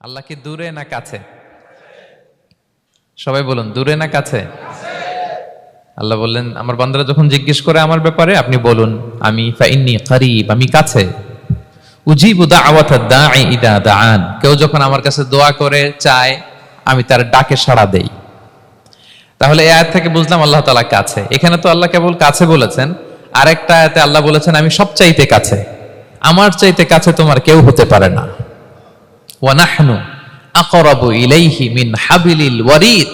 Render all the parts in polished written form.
আল্লাহ কি দূরে না কাছে? সবাই বলুন, দূরে না কাছে? আল্লাহ বললেন, আমার বান্দারা যখন জিজ্ঞেস করে আমার ব্যাপারে, আপনি বলুন আমি ফাইন্নী করিব, আমি কাছে। উজিবু দাওয়াতাদ দাঈ ইদা দাআন, কেউ যখন আমার কাছে দোয়া করে চায়, আমি তার ডাকে সাড়া দেই। তাহলে এই আয়াত থেকে বুঝলাম আল্লাহ তাআলা কাছে। এখানে তো আল্লাহ কেবল কাছে বলেছেন, আরেকটা আয়াতে আল্লাহ বলেছেন আমি সবচাইতে কাছে, আমার চাইতে কাছে তোমার কেউ হতে পারে না। ওয়া নাহনু আকরাবু ইলাইহি মিন হাবিলিল ওয়ারিদ।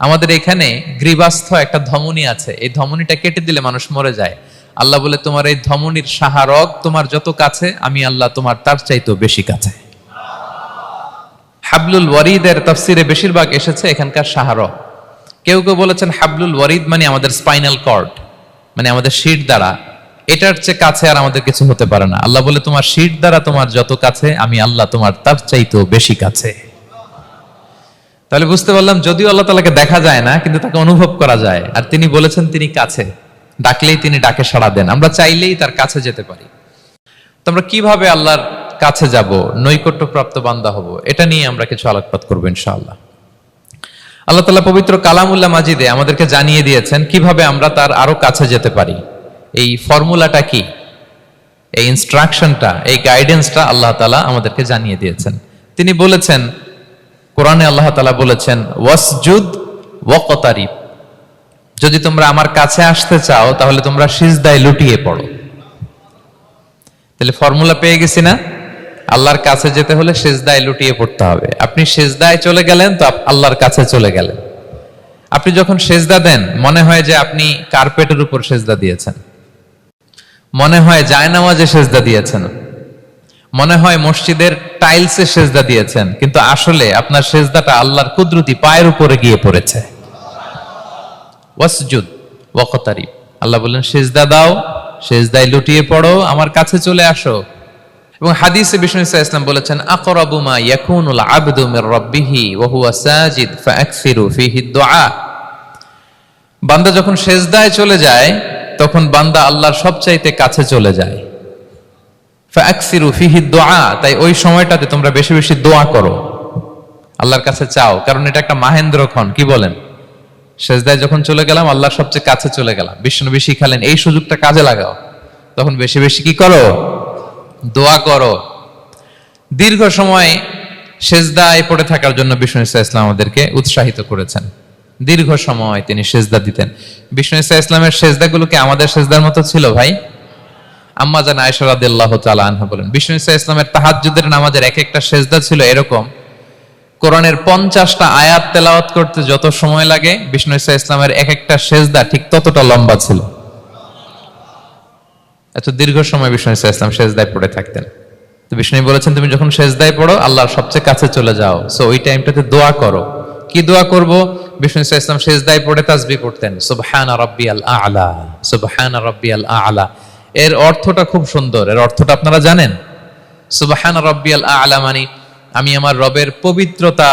আমাদের এখানে গ্রীবাস্থ একটা ধমনী আছে, এই ধমনীটা কেটে দিলে মানুষ মরে যায়। আল্লাহ বলে তোমার এই ধমনীর সাহারক তোমার যত কাছে, আমি আল্লাহ তোমার তার চাইতেও বেশি কাছে। হাবলুল ওয়ারিদের তাফসিরে বেশিরভাগ এসেছে এখানকার সাহারক। কেউ কেউ বলেছেন হাবলুল ওয়ারিদ মানে আমাদের স্পাইনাল কর্ড, মানে আমাদের শির দ্বারা, এটার চেয়ে কাছে আর আমাদের কিছু হতে পারে না। আল্লাহ বলে তোমার শির দ্বারা তোমার যত কাছে, আমি আল্লাহ তোমার তার চাইতেও বেশি কাছে। তাহলে বুঝতে পারলাম, যদিও আল্লাহ তাআলাকে দেখা যায় না, কিন্তু তাকে অনুভব করা যায়। আর তিনি বলেছেন তিনি কাছে, ডাকলেই তিনি ডাকে সাড়া দেন, আমরা চাইলেই তার কাছে যেতে পারি। তো আমরা কিভাবে আল্লাহর কাছে যাব, নৈকট্য প্রাপ্ত বান্দা হব, এটা নিয়ে আমরা কিছু আলোকপাত করবো ইনশাআল্লাহ। আল্লাহ তাআলা পবিত্র কালামুল্লাহ মাজিদে আমাদেরকে জানিয়ে দিয়েছেন কিভাবে আমরা তার আরো কাছে যেতে পারি। এই ফর্মুলাটা কি, এই ইনস্ট্রাকশনটা, এই গাইডেন্সটা আল্লাহ তাআলা আমাদেরকে জানিয়ে দিয়েছেন। তিনি বলেছেন, কোরআনে আল্লাহ তাআলা বলেছেন ওয়াসজুদ ওয়াকতারিব, যদি তোমরা আমার কাছে আসতে চাও তাহলে তোমরা সিজদায় লুটিয়ে পড়ো। তাহলে ফর্মুলা পেয়ে গেছি না? আল্লাহর কাছে যেতে হলে সিজদায় লুটিয়ে পড়তে হবে। আপনি সিজদায় চলে গেলেন তো আল্লাহর কাছে চলে গেলেন। আপনি যখন সিজদা দেন, মনে হয় যে আপনি কার্পেটের উপর সিজদা দিয়েছেন, মনে হয় জায়নামাজে সিজদা দিয়েছেন, মনে হয় মসজিদের টাইলসে সিজদা দিয়েছেন, কিন্তু আসলে আপনার সিজদাটা আল্লাহর কুদরতি পায়ের উপরে গিয়ে পড়েছে। ওয়াসজুদ ওয়াকতারিব, আল্লাহ বললেন সিজদা দাও, সিজদায় লুটিয়ে পড়ো, আমার কাছে চলে আসো। এবং হাদিসে বিষ্ণু সাল্লাল্লাহু আলাইহি ওয়াসাল্লাম বলেছেন আকরাবু মা ইয়াকুনুল আবদু মির রাব্বিহি ওয়া হুয়া সাজিদ ফাআকসিরু ফীহি দুআ। বান্দা যখন সিজদায় চলে যায়, তখন বান্দা আল্লাহর সবচাইতে কাছে চলে যায়। ফাআকসিরু ফীহি দুআ, তাই ওই সময়টাতে তোমরা বেশি বেশি দোয়া করো, আল্লাহর কাছে চাও, কারণ এটা একটা মাহেন্দ্রক্ষণ। কি বলেন? সিজদায় যখন চলে গেলাম, আল্লাহর সবচেয়ে কাছে চলে গেলাম। বিষ্ণু শিখালেন এই সুযোগটা কাজে লাগাও, তখন বেশি বেশি কি করো? দোয়া করো। দীর্ঘ সময় সিজদায় পড়ে থাকার জন্য বিষ্ণু ইসলাম আমাদেরকে উৎসাহিত করেছেন। দীর্ঘ সময় তিনি সিজদা দিতেন। বিষ্ণু ইসলামের সিজদাগুলোকে আমাদের সিজদার মতো ছিল ভাই? আম্মা জান আয়েশা রাদিয়াল্লাহু তাআলা আনহা বলেন, বিষ্ণু ইসলামের তাহাজ্জুদের নামাজের এক একটা সিজদা ছিল এরকম, কোরআনের 50টা আয়াত তেলাওয়াত করতে যত সময় লাগে, বিষ্ণু ইসলামের এক একটা সিজদা ঠিক ততটা লম্বা ছিল। এত দীর্ঘ সময় বিষ্ণু ইসলাম সিজদায় পড়ে থাকতেন। তো বিষ্ণু বলেছেন তুমি যখন সিজদায় পড়ো, আল্লাহর সবচেয়ে কাছে চলে যাও, সো ওই টাইমটাতে দোয়া করো। কি দোয়া করব? বিষ্ণু ইসলাম সিজদায় পড়ে তাসবিহ করতেন, সুবহানা রাব্বিয়াল আ'লা, সুবহানা রাব্বিয়াল আ'লা। এর অর্থটা খুব সুন্দর। এর অর্থটা আপনারা জানেন? সুবহানা রাব্বিয়াল আ'লা মানে আমি আমার রবের পবিত্রতা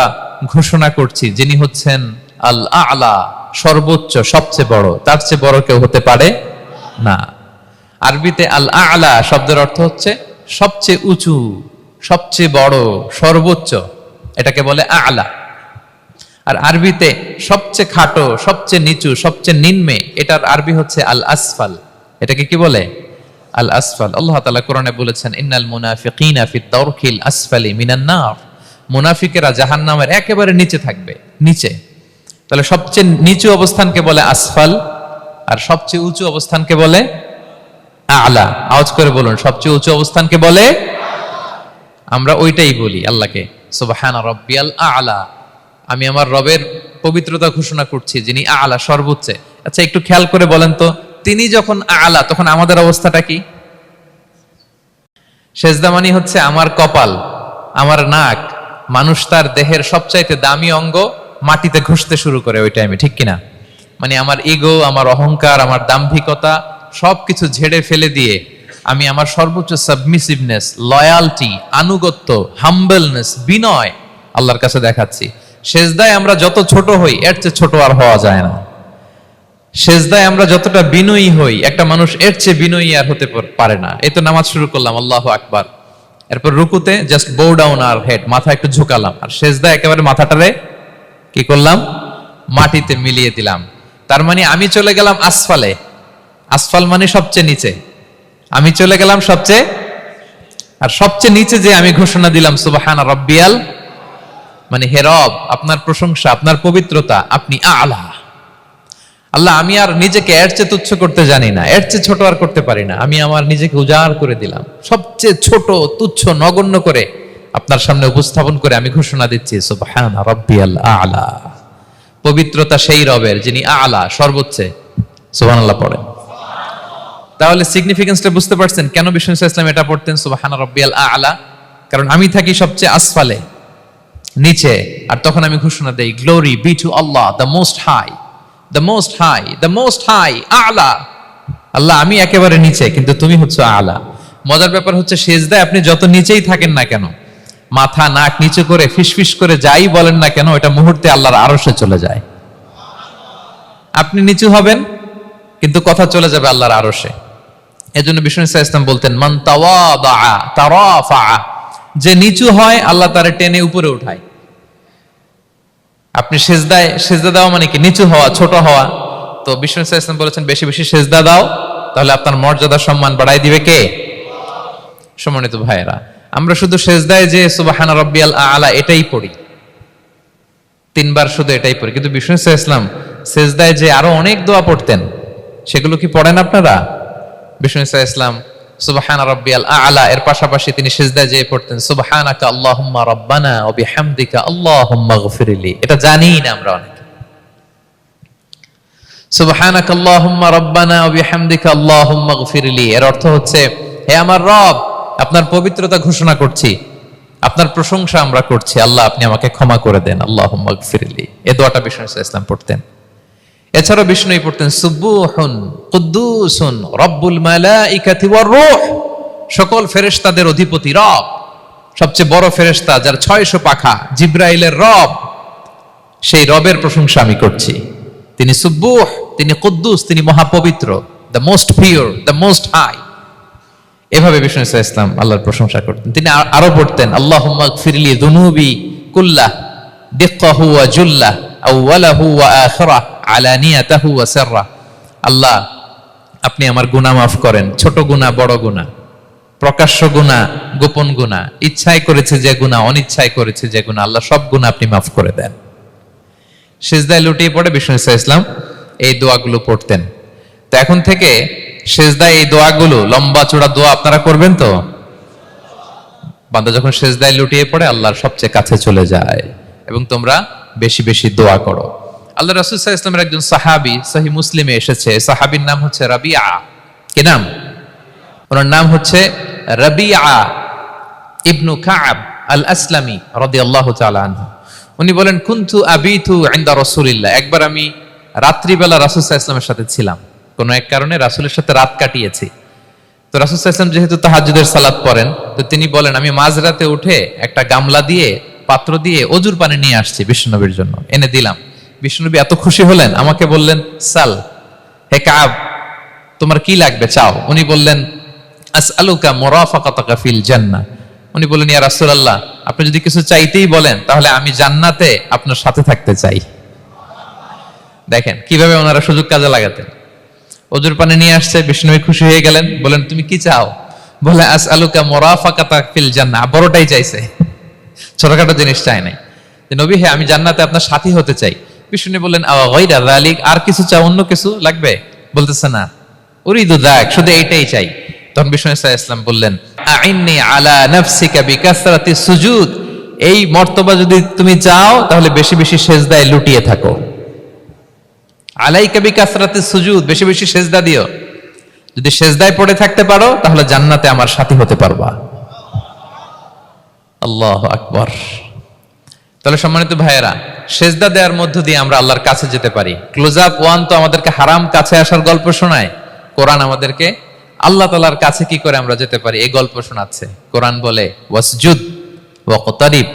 ঘোষণা করছি, যিনি হচ্ছেন আল আ'লা, সর্বোচ্চ, সবচেয়ে বড়, তার চেয়ে বড় কেউ হতে পারে না। আরবিতে আল আ'লা শব্দের অর্থ হচ্ছে সবচেয়ে উঁচু, সবচেয়ে বড়, সর্বোচ্চ, এটাকে বলে আ'লা। আর আরবিতে সবচেয়ে খাটো, সবচেয়ে নিচু, সবচেয়ে নিম্নে, এটার আরবি হচ্ছে আল আসফাল। এটাকে কি বলে? আল আসফাল। আল্লাহ তাআলা কোরআনে বলেছেন ইন্নাল মুনাফিকিনা ফিদ দারকিল আসফালি মিনান নার, মুনাফিকেরা জাহান্নামের একেবারে নিচে থাকবে, নিচে। তাহলে সবচেয়ে নিচু অবস্থানকে বলে আসফাল, আর সবচেয়ে উঁচু অবস্থানকে বলে আ'লা। আওয়াজ করে বলুন, সবচেয়ে উঁচু অবস্থানকে বলে, আমরা ওইটাই বলি আল্লাহকে, সুবহানা রাব্বিয়াল আ'লা, আমি আমার রবের পবিত্রতা ঘোষণা করছি, যিনি আ'লা, সর্বোচ্চ। আচ্ছা একটু খেয়াল করে বলেন তো, তিনি যখন আ'লা, তখন আমাদের অবস্থাটা কি? সিজদা মানে হচ্ছে আমার কপাল, আমার নাক, মানুষ তার দেহের সবচাইতে দামি অঙ্গ মাটিতে ঘষতে শুরু করে ওই টাইমে, ঠিক কিনা? মানে আমার ইগো, আমার অহংকার, আমার দাম্ভিকতা সবকিছু ঝেড়ে ফেলে দিয়ে আমি আমার সর্বোচ্চ সাবমিসিভনেস, লয়ালটি, আনুগত্য, হাম্বলনেস, বিনয় আল্লাহর কাছে দেখাচ্ছি। সিজদায় আমরা যত ছোট হই, এর চেয়ে ছোট আর হওয়া যায় না। সিজদায় আমরা যতটা বিনয়ী হই, একটা মানুষ এর চেয়ে বিনয়ী আর হতে পারে না। এই তো নামাজ শুরু করলাম, আল্লাহু আকবার, এরপর রুকুতে জাস্ট বো ডাউন আর হেড, মাথা একটু ঝুঁকালাম, আর সেজদা একেবারে মাথাটারে কি করলাম, মাটিতে মিলিয়ে দিলাম। তার মানে আমি চলে গেলাম আসফালে, আসফাল মানে সবচেয়ে নিচে, আমি চলে গেলাম সবচেয়ে, আর সবচেয়ে নিচে যে আমি ঘোষণা দিলাম সুবহান রাব্বিয়াল, মানে হে রব আপনার প্রশংসা, আপনার পবিত্রতা, আপনি আলা। আল্লাহ আমি আর নিজেকে এর চেয়ে তুচ্ছ করতে জানি না, এর চেয়ে ছোট আর করতে পারি না, আমি আমার নিজেকে উজাড় করে দিলাম, সবচেয়ে ছোট তুচ্ছ নগণ্য করে আপনার সামনে উপস্থাপন করে আমি ঘোষণা দিচ্ছি সুবহান রাব্বিয়াল আলা। পবিত্রতা সেই রবের যিনি আলা, সর্বোচ্চ। সুবহানাল্লাহ পড়েন। তাহলে সিগনিফিকেন্সটা বুঝতে পারছেন কেন বিষ্ণু ইসলাম এটা পড়তেন সুবহান রাব্বিয়াল আলা? কারণ আমি থাকি সবচেয়ে আসফালে, নিচে, আর তখন আমি ঘোষণা দেই glory be to Allah the most high, the most high, the most high আলা। আল্লাহ আমি একেবারে নিচে, কিন্তু তুমি হচ্ছে আলা। মজার ব্যাপার হচ্ছে সেজদায় আপনি যত নিচেই থাকেন না কেন, মাথা নাক নিচু করে ফিসফিস করে যাই বলেন না কেন, এটা মুহূর্তে আল্লাহর আরশে চলে যায়। আপনি নিচু হবেন কিন্তু কথা চলে যাবে আল্লাহর আরশে। এজন্য বিষ্ণু ইসলাম বলতেন মান তাওয়াদা তারাফা, যে নিচু হয় আল্লাহ তারে টেনে উপরে উঠায়। আপনি সেজদায়, সেজদা দেওয়া মানে কি নিচু হওয়া, ছোট হওয়া। তো বিষ্ণু ইসলাম বলেছেন বেশি বেশি সেজদা দাও, তাহলে আপনার মর্যাদা সম্মান বাড়াই দিবে কে? সম্মানিত ভাইয়েরা, আমরা শুধু সেজদায় যে সুবহান রাব্বিয়াল আলা এটাই পড়ি, 3 বার শুধু এটাই পড়ি, কিন্তু বিষ্ণু ইসলাম সেজদায় যে আরো অনেক দোয়া পড়তেন, সেগুলো কি পড়েন আপনারা? বিষ্ণু ইসলাম সুবহান রাব্বিয়াল আলা এর পাশাপাশি তিনি সিজদায় যেয়ে পড়তেন সুবহানাকা আল্লাহুম্মা রাব্বানা ওয়া বিহামদিকা আল্লাহুম্মা গফিরলি। এটা জানি না আমরা অনেকে। সুবহানাকা আল্লাহুম্মা রাব্বানা ওয়া বিহামদিকা আল্লাহুম্মা গফিরলি এর অর্থ হচ্ছে হে আমার রব, আপনার পবিত্রতা ঘোষণা করছি, আপনার প্রশংসা আমরা করছি, আল্লাহ আপনি আমাকে ক্ষমা করে দেন, আল্লাহুম্মা গফিরলি। এই দোয়াটা বিষ্ণু ইসলাম পড়তেন। এছাড়াও বিষ্ণুই পড়তেন সুবহুন কুদ্দুসুন রব্বুল মালাইকাতি ওয়ার রূহ, সকল ফেরেশতাদের অধিপতি রব, সবচেয়ে বড় ফেরেশতা যার 600 পাখা, জিব্রাইলের রব, সেই রবের প্রশংসা আমি করছি। তিনি সুবহুহ, তিনি কুদ্দুস, তিনি মহাপবিত্র, the most pure, the most high. এভাবে বিষ্ণু ইসলাম আল্লাহর প্রশংসা করতেন। তিনি আরো পড়তেন আল্লাহুম্মা গফিরলি যুনুবি কুল্লাহ দিক্কাহু ওয়া জুল্লাহ আউওয়ালাহু ওয়া আখিরাহ আলানিয়াতাহু ওয়া সিররা। আল্লাহ আপনি আমার গুনাহ মাফ করেন, ছোট গুনাহ বড় গুনাহ, প্রকাশ্য গুনাহ গোপন গুনাহ, ইচ্ছায় করেছে যে গুনাহ, অনিচ্ছায় করেছে যে গুনাহ, আল্লাহ সব গুনাহ আপনি মাফ করে দেন। সিজদায় লুটিয়ে পড়ে বিষ্ণু ইসলাম এই দোয়াগুলো পড়তেন। তো এখন থেকে সিজদায় এই দোয়াগুলো, লম্বা চূড়া দোয়া আপনারা করবেন তো? বান্দা যখন সিজদায় লুটিয়ে পড়ে আল্লাহর সবচেয়ে কাছে চলে যায়। এবং তোমরা বেশি বেশি দোয়া করো। আল্লাহ রাসূল সাল্লাল্লাহু আলাইহি ওয়াসাল্লামের একজন সাহাবী সহিহ মুসলিমে এসেছে, সাহাবীর নাম হচ্ছে রাবিআ। কি নাম? ওনার নাম হচ্ছে রাবিআ ইবনু কাব আল আসলামি রাদিয়াল্লাহু তাআলা আনহু। উনি বলেন কুনতু আবিতু ইনদা রাসূলিল্লাহ, একবার আমি রাত্রিবেলা রাসূল সাল্লাল্লাহু আলাইহি ওয়াসাল্লামের সাথে ছিলাম, কোনো এক কারণে রাসূলের সাথে রাত কাটিয়েছি। তো রাসূল সাল্লাল্লাহু আলাইহি ওয়াসাল্লাম যেহেতু তাহাজ্জুদের সালাত পড়েন, তো তিনি বলেন আমি মাঝরাতে উঠে একটা গামলা দিয়ে, পাত্র দিয়ে অজুর পানি নিয়ে আসছি বিষ্ণুনবীর জন্য, এনে দিলাম। বিষ্ণুনবী এত খুশি হলেন, আমাকে বললেন সাল, হে কাব তোমার কি লাগবে চাও। উনি বললেন আসআলুকা মুরাফাকাতাকা ফিল জান্নাহ। উনি বললেন ইয়া রাসূলুল্লাহ, আপনি যদি কিছু চাইতেই বলেন তাহলে আমি জান্নাতে আপনার সাথে থাকতে চাই। দেখেন কিভাবে ওনারা সুযোগ কাজে লাগাতেন। অজুর পানি নিয়ে আসছে, বিষ্ণুনবী খুশি হয়ে গেলেন, বলেন তুমি কি চাও? বলে আসআলুকা মুরাফাকাতাকা ফিল জান্নাহ, বড়টাই চাইছে, ছোটখাটো জিনিস চাই নাই। যে নবী হে আমি জান্নাতে আপনার সাথী হতে চাই। বিষ্ণু বললেন আওয়া গায়রা যালিক, আর কিছু চাও, অন্য কিছু লাগবে? বলতেছে না, উরিদু যাক, শুধু এইটাই চাই। তখন বিষ্ণু সাল্লাল্লাহু আলাইহি ওয়াসাল্লাম বললেন আইন্নি আলা নাফসিকা বিকাসরাতি সুজুদ, এই মর্তবা যদি তুমি চাও তাহলে বেশি বেশি সিজদায় লুটিয়ে থাকো। আলাইকা বিকাসরাতি সুজুদ, বেশি বেশি সিজদা দিও। যদি সিজদায় পড়ে থাকতে পারো তাহলে জান্নাতে আমার সাথী হতে পারবা। আল্লাহু আকবার। তাহলে সম্মানিত ভাইয়েরা, সেজদা দেওয়ার মধ্য দিয়ে আমরা আল্লাহর কাছে যেতে পারি। ক্লোজ আপ ওয়ান তো আমাদেরকে হারাম কাছে আসার গল্প শোনায়, কোরআন আমাদেরকে আল্লাহ তাআলার কাছে কি করে আমরা যেতে পারি এই গল্প শোনাচ্ছে। কোরআন বলে ওয়াসজুদ ওয়াকতারিব,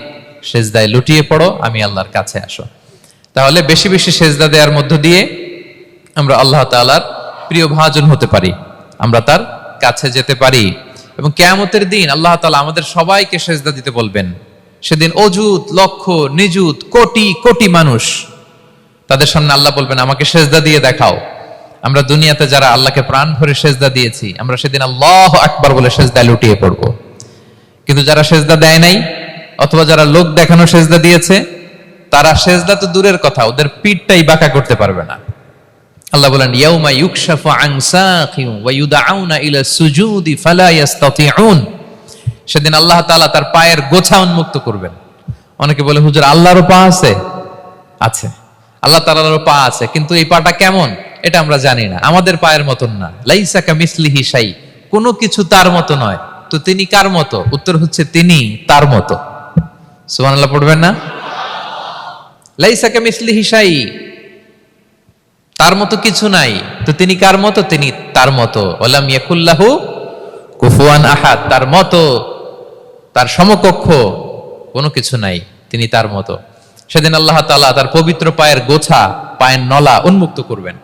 সেজদায় লুটিয়ে পড়ো, আমি আল্লাহর কাছে আসো। তাহলে বেশি বেশি সেজদা দেওয়ার মধ্য দিয়ে আমরা আল্লাহ তাআলার প্রিয় ভাজন হতে পারি, আমরা তার কাছে যেতে পারি। এবং কিয়ামতের দিন আল্লাহ তাআলা আমাদের সবাইকে সেজদা দিতে বলবেন। সেদিন অযুত লক্ষ নিযুত কোটি কোটি মানুষ, তাদের সামনে আল্লাহ বলবেন আমাকে সেজদা দিয়ে দেখাও। আমরা দুনিয়াতে যারা আল্লাহকে প্রাণ ভরে সেজদা দিয়েছি, আমরা সেদিন আল্লাহু আকবার বলে সেজদায় লুটিয়ে পড়বো। কিন্তু যারা সেজদা দেয় নাই অথবা যারা লোক দেখানো সেজদা দিয়েছে, তারা সেজদা তো দূরের কথা, ওদের পিঠটাই বাঁকা করতে পারবে না। আল্লাহ বলেন ইয়াউমা ইউকশাফু আন সাকিন ওয়া ইউদআউনা ইলা সুজুদি ফালা ইস্তাতিউন। সেদিন আল্লাহ তাআলা তার পায়ের গোছা উন্মুক্ত করবেন। অনেকে বলে হুজুর আল্লাহরও পা আছে? আছে, আল্লাহ তাআলারও পা আছে, কিন্তু এই পাটা কেমন এটা আমরা জানি না, আমাদের পায়ের মতন না। লাইসা কামিসলিহি শাই, কোনো কিছু তার মতো নয়। তো তিনি কার মতো? উত্তর হচ্ছে তিনি তার মতো। সুবহানাল্লাহ পড়বেন না? লাইসা কামিসলিহি শাই, তার মতো কিছু নাই। তো তিনি কার মতো? তিনি তার মতো। ওয়ালাম ইয়াকুল্লাহু কুফুয়ান আহাদ, তার মতো তার সমকক্ষ কোনো কিছু নাই, তিনি তার মতো। সেদিন আল্লাহ তাআলা তার পবিত্র পায়ের গোছা, পায়ের নলা উন্মুক্ত করবেন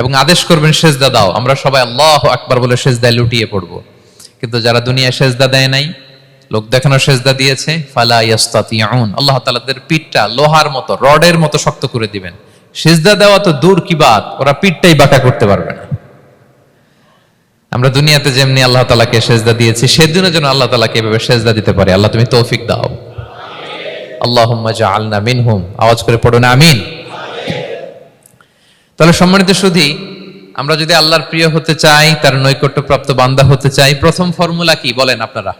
এবং আদেশ করবেন সেজদা দাও। আমরা সবাই আল্লাহু আকবার বলে সেজদায় লুটিয়ে পড়ব। কিন্তু যারা দুনিয়ায় সেজদা দেয় নাই, লোক দেখানো সেজদা দিয়েছে, ফালা ইয়াস্তাতিউন, আল্লাহ তাআলা তাদের পিঠটা লোহার মতো, রডের মতো শক্ত করে দিবেন। সেজদা দেওয়া তো দূর কি বাত, ওরা পিঠটাই বাঁকা করতে পারবে না। আমরা দুনিয়াতে যেমনি আল্লাহ তাআলাকে সেজদা দিয়েছি, সেদিনও যেন আল্লাহ তাআলাকে এভাবে সেজদা দিতে পারি। আল্লাহ তুমি তৌফিক দাও। আল্লাহুম্মা জাআলনা মিনহুম, আওয়াজ করে পড়ো না আমিন। তাহলে সম্মানিত সুধী, আমরা যদি আল্লাহর প্রিয় হতে চাই, তার নৈকট্যপ্রাপ্ত বান্দা হতে চাই, প্রথম ফর্মুলা কি বলেন আপনারা?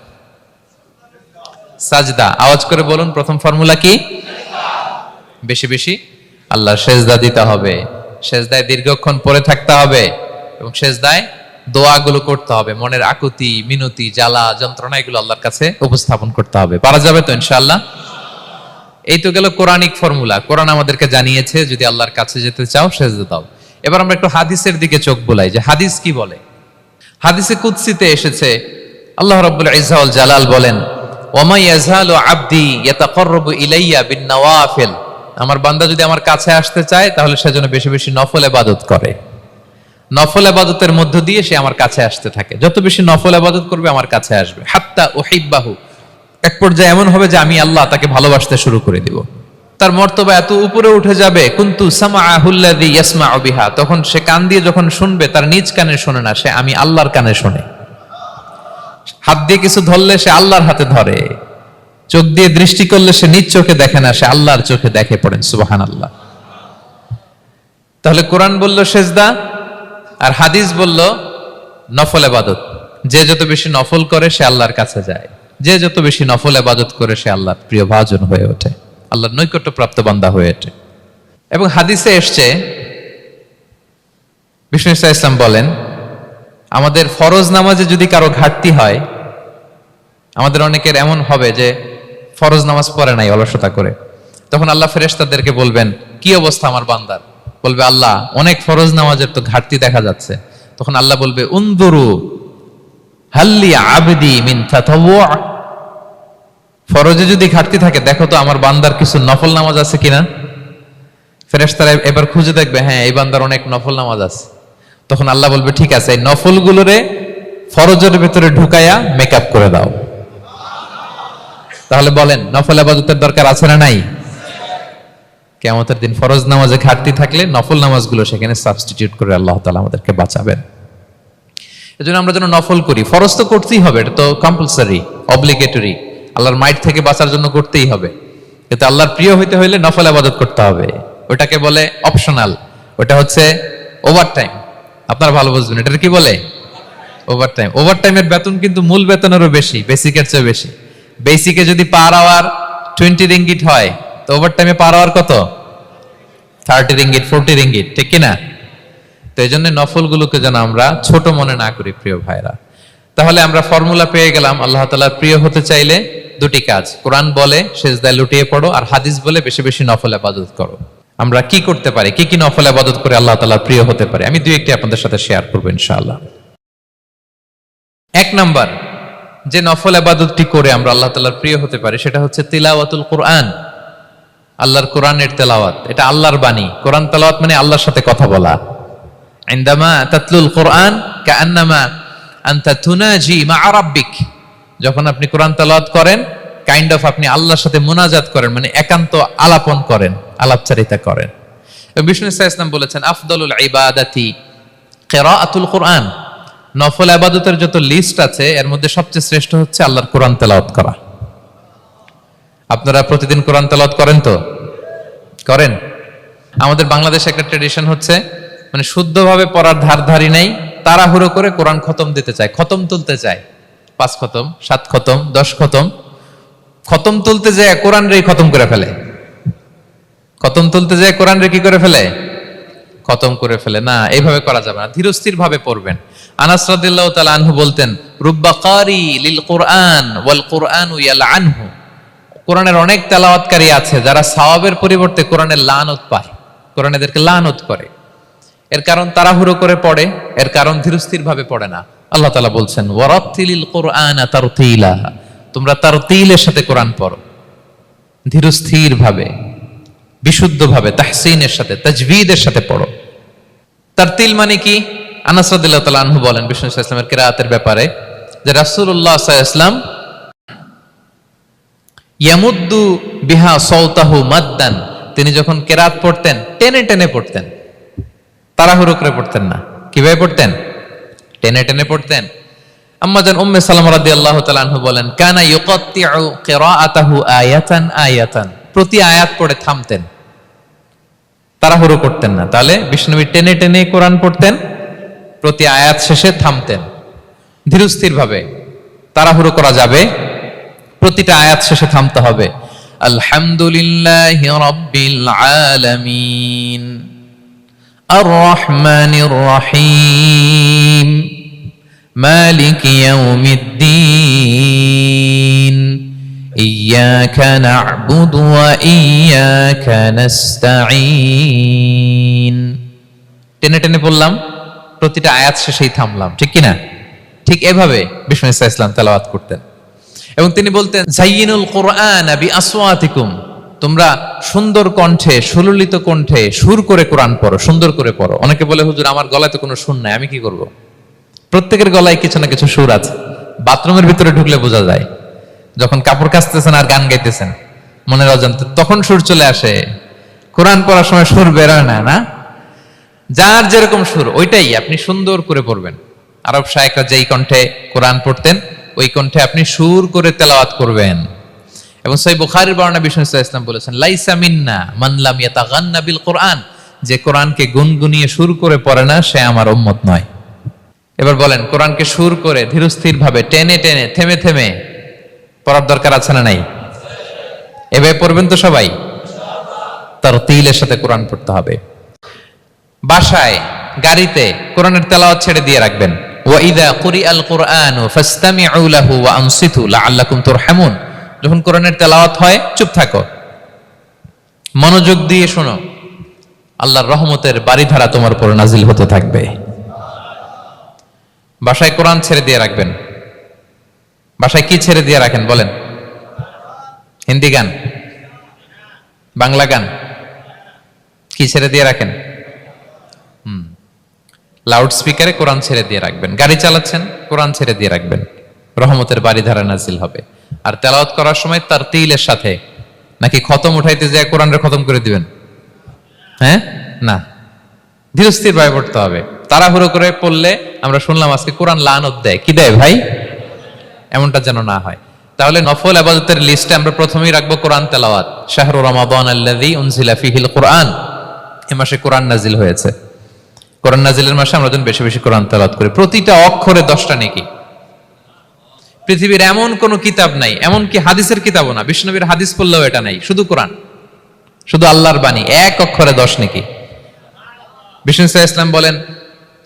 সাজদা। আওয়াজ করে বলুন, প্রথম ফর্মুলা কি? বেশি বেশি আল্লাহর সেজদা দিতে হবে, সেজদায় দীর্ঘক্ষণ পড়ে থাকতে হবে এবং সেজদায় দোয়াগুলো করতে হবে। মনের আকুতি মিনতি জ্বালা যন্ত্রণা এগুলো আল্লাহর কাছে উপস্থাপন করতে হবে। পারা যাবে তো ইনশাআল্লাহ? এই তো গেল কোরআনিক ফর্মুলা। কোরআন আমাদেরকে জানিয়েছে যদি আল্লাহর কাছে যেতে চাও সেজদা দাও। এবার আমরা একটু হাদিসের দিকে চোখ বুলাই যে হাদিস কি বলে। হাদিসে কুদসিতে এসেছে, আল্লাহ রাব্বুল ইজ্জা ওয়াল জালাল বলেন, ওয়ামা ইয়াজালু আবদি ইয়াতাকাররাবু ইলাইয়া বিন-নওয়াফিল, আমার বান্দা যদি আমার কাছে আসতে চায় তাহলে সে যেন বেশি বেশি নফল ইবাদত করে। নফল ইবাদতের মধ্য দিয়ে সে আমার কাছে আসতে থাকে। যত বেশি নফল ইবাদত করবে আমার কাছে আসবে। হাত্তা উহিব্বাহু, এক পর্যায়ে এমন হবে যে আমি আল্লাহ তাকে ভালোবাসতে শুরু করে দিব। তার মর্তবা এত উপরে উঠে যাবে, কুনতু সামাআহুল্লাযী ইয়াসমাউ বিহা, তখন সে কান দিয়ে যখন শুনবে তার নিজ কানে শোনে না, সে আমি আল্লাহর কানে শোনে। হাত দিয়ে কিছু ধরলে সে আল্লাহর হাতে ধরে, চোখ দিয়ে দৃষ্টি করলে সে নিজ চোখে দেখে না, সে আল্লাহর চোখে দেখে। পড়েন সুবহানাল্লাহ। তাহলে কোরআন বলল সেজদা আর হাদিস বলল নফল ইবাদত। যে যত বেশি নফল করে সে আল্লাহর কাছে যায়, যে যত বেশি নফল ইবাদত করে সে আল্লাহর প্রিয় ভাজন হয়ে ওঠে, আল্লাহর নৈকট্যপ্রাপ্ত বান্দা হয়ে ওঠে। এবং হাদিসে এসছে, বিষ্ণু ইসা ইসলাম বলেন, আমাদের ফরজ নামাজে যদি কারো ঘাটতি হয়, আমাদের অনেকের এমন হবে যে ফরজ নামাজ পড়ে নাই অলসতা করে, তখন আল্লাহ ফেরেশতাদেরকে বলবেন কি অবস্থা আমার বান্দার? বলবে আল্লাহ অনেক ফরজ নামাজের তো ঘাটতি দেখা যাচ্ছে। তখন আল্লাহ বলবে উনদুরু হাল্লি আবদি মিন তাতাওয়ু, ফরজে যদি ঘাটতি থাকে দেখো তো আমার বান্দার কিছু নফল নামাজ আছে কিনা। ফেরেশতারা এবার খুঁজে দেখবে, হ্যাঁ এই বান্দার অনেক নফল নামাজ আছে। তখন আল্লাহ বলবে ঠিক আছে, এই নফলগুলোরে ফরজের ভেতরে ঢুকায়া মেকআপ করে দাও। তাহলে বলেন নফল ইবাদতের দরকার আছে না নাই? কিয়ামতের দিন ফরজ নামাজে ঘাটতি থাকলে নফল নামাজগুলো সেখানে সাবস্টিটিউট করে আল্লাহ তাআলা আমাদেরকে বাঁচাবেন। এজন্য আমরা যেন নফল করি। ফরজ তো করতেই হবে, এটা তো কম্পালসারি, অব্লিগেটরি, আল্লাহর মাইট থেকে বাঁচার জন্য করতেই হবে। কিন্তু আল্লাহর প্রিয় হইতে হইলে নফল ইবাদত করতে হবে। ওটাকে বলে অপশনাল, ওটা হচ্ছে ওভারটাইম। আপনারা ভালো বুঝবেন, এটা কি বলে? ওভারটাইম। ওভারটাইমের বেতন কিন্তু মূল বেতনেরও বেশি, বেসিকের চেয়ে বেশি। বেসিকে যদি পার আওয়ার 20 রিঙ্গিট হয়, তো ওভারটাইমে পার আওয়ার কত? 30 রিঙ্গিট, 40 রিঙ্গিট, ঠিক কিনা? তো এই জন্য নফলগুলোকে যেন আমরা ছোট মনে না করি প্রিয় ভাইরা। তাহলে আমরা ফর্মুলা পেয়ে গেলাম, আল্লাহ তাআলার প্রিয় হতে চাইলে দুটি কাজ, কোরআন বলে সেজদায় লুটিয়ে পড়ো, আর হাদিস বলে বেশি বেশি নফল ইবাদত করো। আমরা কি করতে পারি, কি কি নফল ইবাদত করে আল্লাহ তাআলার প্রিয় হতে পারি, আমি দুই একটি আপনাদের সাথে শেয়ার করবো ইনশাআল্লাহ। এক নাম্বার যে নফল ইবাদতটি করে আমরা আল্লাহ তাআলার প্রিয় হতে পারি সেটা হচ্ছে তিলাওয়াতুল কোরআন, আল্লাহর কোরআনের তেলাওয়াত। এটা আল্লাহর বাণী। কোরআন তেলাওয়াত মানে আল্লাহর সাথে কথা বলা। ইনদামা তাতলুল কোরআন কাআন্নামা আনতা তুনাজি মা রাব্বিক, যখন আপনি কোরআন তেলাওয়াত করেন কাইন্ড অফ আপনি আল্লাহর সাথে মুনাজাত করেন, মানে একান্ত আলাপন করেন, আলাপচারিতা করেন। এবং বিষ্ণু সাল্লাল্লাহু আলাইহি ওয়াসাল্লাম বলেছেন আফদালুল ইবাদাতি কিরাআতুল কুরআন, নফল ইবাদতের যত লিস্ট আছে এর মধ্যে সবচেয়ে শ্রেষ্ঠ হচ্ছে আল্লাহর কোরআন তেলাওয়াত করা। আপনারা প্রতিদিন কোরআন তেলাওয়াত করেন তো? করেন? আমাদের বাংলাদেশে একটা ট্র্যাডিশন হচ্ছে, মানে শুদ্ধভাবে পড়ার ধারধারি নেই, তাড়াহুড়ো করে কোরআন খতম দিতে চায়, খতম তুলতে চায়, 5 খতম 7 খতম 10 খতম, খতম তুলতে যায় কোরআন রে খতম করে ফেলে, খতম তুলতে যায় কোরআন রে কি করে ফেলে, খতম করে ফেলে। না, এইভাবে করা যাবে না, ধীরস্থির ভাবে পড়বেন। আনাস রাদিয়াল্লাহু তাআলা আনহু বলতেন রুব্বা কারি লিল কুরআন ওয়াল কুরআনু ইয়ালআনহু, কোরআনের অনেক তেলাওয়াতকারী আছে যারা সওয়াবের পরিবর্তে কোরআনের লানত পায়, কোরআন এদেরকে লানত করে। এর কারণ তাড়াহুড়ো করে পড়ে, এর কারণ ধীরস্থির ভাবে পড়ে না। আল্লাহ তাআলা বলছেন ওয়ারাত্তিলিল কুরআনা তারতিলা, তোমরা তারতিলের সাথে কোরআন পড়ো, ধীরস্থির ভাবে, বিশুদ্ধ ভাবে, তাহসিনের সাথে, তাজবিদের সাথে পড়ো। তারতিল মানে কি? আনাস রাদিয়াল্লাহু তাআলা আনহু বলেন বিষ্ণু সাল্লাল্লাহু আলাইহি ওয়াসাল্লামের কিরাআতের ব্যাপারে যে রাসূলুল্লাহ সাল্লাল্লাহু আলাইহি ওয়াসাল্লাম ইয়ামুদ্দু বিহা সাওতাহু মাদ্দান, তিনি যখন কিরাত পড়তেন টেনে টেনে পড়তেন, তাড়াহুড়ো করে পড়তেন না। কিভাবে পড়তেন? টেনে টেনে পড়তেন। আম্মা জান উম্মে সালামা রাদিয়াল্লাহু তাআলা আনহা বলেন কানা ইউকাত্তিউ কিরাআতাহু আয়াতান আয়াতান, প্রতি আয়াত পড়ে থামতেন, তাড়াহুড়ো করতেন না। তাহলে বিষ্ণুনবী টেনে টেনে কোরআন পড়তেন, প্রতি আয়াত শেষে থামতেন, ধীরস্থির ভাবে, তাড়াহুড়ো করা যাবে, প্রতিটা আয়াত শেষে থামতে হবে। আলহামদুলিল্লাহি রাব্বিল আলামিন আর রহমানির রহিম মালিকি ইয়াউমিদ্দিন ইয়্যাকা না'বুদু ওয়া ইয়্যাকা নাস্তাঈন। টেনে টেনে বললাম, প্রতিটা আয়াত শেষেই থামলাম, ঠিক কি না? ঠিক এভাবে বিষ্ণু ইসা ইসলাম তেলাওয়াত করতেন। এবং তিনি বলতেন জাইয়িনুল কুরআন বিআসওয়াতিকুম, তোমরা সুন্দর কণ্ঠে, সুললিত কণ্ঠে সুর করে কোরআন পড়ো, সুন্দর করে পড়ো। অনেকে বলে হুজুর আমার গলায় তো কোনো সুর নাই, আমি কি করব? প্রত্যেকের গলায় কিছু না কিছু সুর আছে। বাথরুমের ভিতরে ঢুকলে বোঝা যায়, যখন কাপড় কাচতেছেন আর গান গাইতেছেন মনের অজান্তে, তখন সুর চলে আসে। কোরআন পড়ার সময় সুর বেরোয় না, না? যার যেরকম সুর ওইটাই আপনি সুন্দর করে পড়বেন। আরব শায়েখরা যেই কণ্ঠে কোরআন পড়তেন ওই কণ্ঠে আপনি সুর করে তেলাওয়াত করবেন। এবং সহিহ বুখারীর বর্ণনা বিষ্ণু সাল্লাল্লাহু আলাইহি ওয়াসাল্লাম বলেছেন লাইসা মিন্না মান লাম ইয়াতাগান্না বিল কুরআন, যে কোরআনকে গুনগুনিয়ে সুর করে পড়ে না সে আমার উম্মত নয়। এবার বলেন কোরআনকে সুর করে ধীরস্থির ভাবে টেনে টেনে থেমে থেমে পড়ার দরকার আছে না নাই? এভাবে পড়বেন তো সবাই? তারতিলের সাথে কোরআন পড়তে হবে। বাসায়, গাড়িতে কোরআনের তেলাওয়াত ছেড়ে দিয়ে রাখবেন। ওয়া ইযা কুরিআল কুরআনু ফাসতামিউ লাহু ওয়া আনসিতু লাআল্লাকুম তুরহামুন, যখন কোরআনের তেলাওয়াত হয় চুপ থাকো, মনোযোগ দিয়ে শোনো, আল্লাহর রহমতের বারিধারা তোমার উপর নাজিল হতে থাকবে। বাসায় কোরআন ছেড়ে দিয়ে রাখবেন। বাসায় কি ছেড়ে দিয়ে রাখেন বলেন? হিন্দি গান, বাংলা গান, কি ছেড়ে দিয়ে রাখেন? লাউড স্পিকারে কোরআন ছেড়ে দিয়ে রাখবেন। গাড়ি চালাচ্ছেন, কোরআন ছেড়ে দিয়ে রাখবেন, রহমতের বারিধারা নাজিল হবে। আর তেলাওয়াত করার সময় তারতিলের সাথে, নাকি খতম উঠাইতে যায় কোরআনের খতম করে দিবেন? হ্যাঁ, না, ধীরস্থির ভাবে পড়তে হবে। তাড়াহুড়ো করে পড়লে আমরা শুনলাম আজকে কোরআন লানত দেয়, কি দেয় ভাই? এমনটা যেন না হয়। তাহলে নফল ইবাদতের লিস্টে আমরা প্রথমেই রাখবো কোরআন তেলাওয়াত। শাহরু রমাদান আল্লাযী উনজিলা ফীহিল কুরআন, এই মাসে কোরআন নাজিল হয়েছে। কোরআন নাজিলের মাসে আমরা যেন বেশি বেশি কোরআন তেলাওয়াত করি। প্রতিটা অক্ষরে 10টা নেকি। পৃথিবীর এমন কোন কিতাব নাই, এমন কি হাদিসের কিতাবও না, বিষ্ণুনবীর হাদিস পড়লেও এটা নাই, শুধু কোরআন, শুধু আল্লাহর বাণী, এক অক্ষরে 10 নেকি। বিষ্ণু সাল্লাল্লাহু আলাইহি ওয়াসাল্লাম বলেন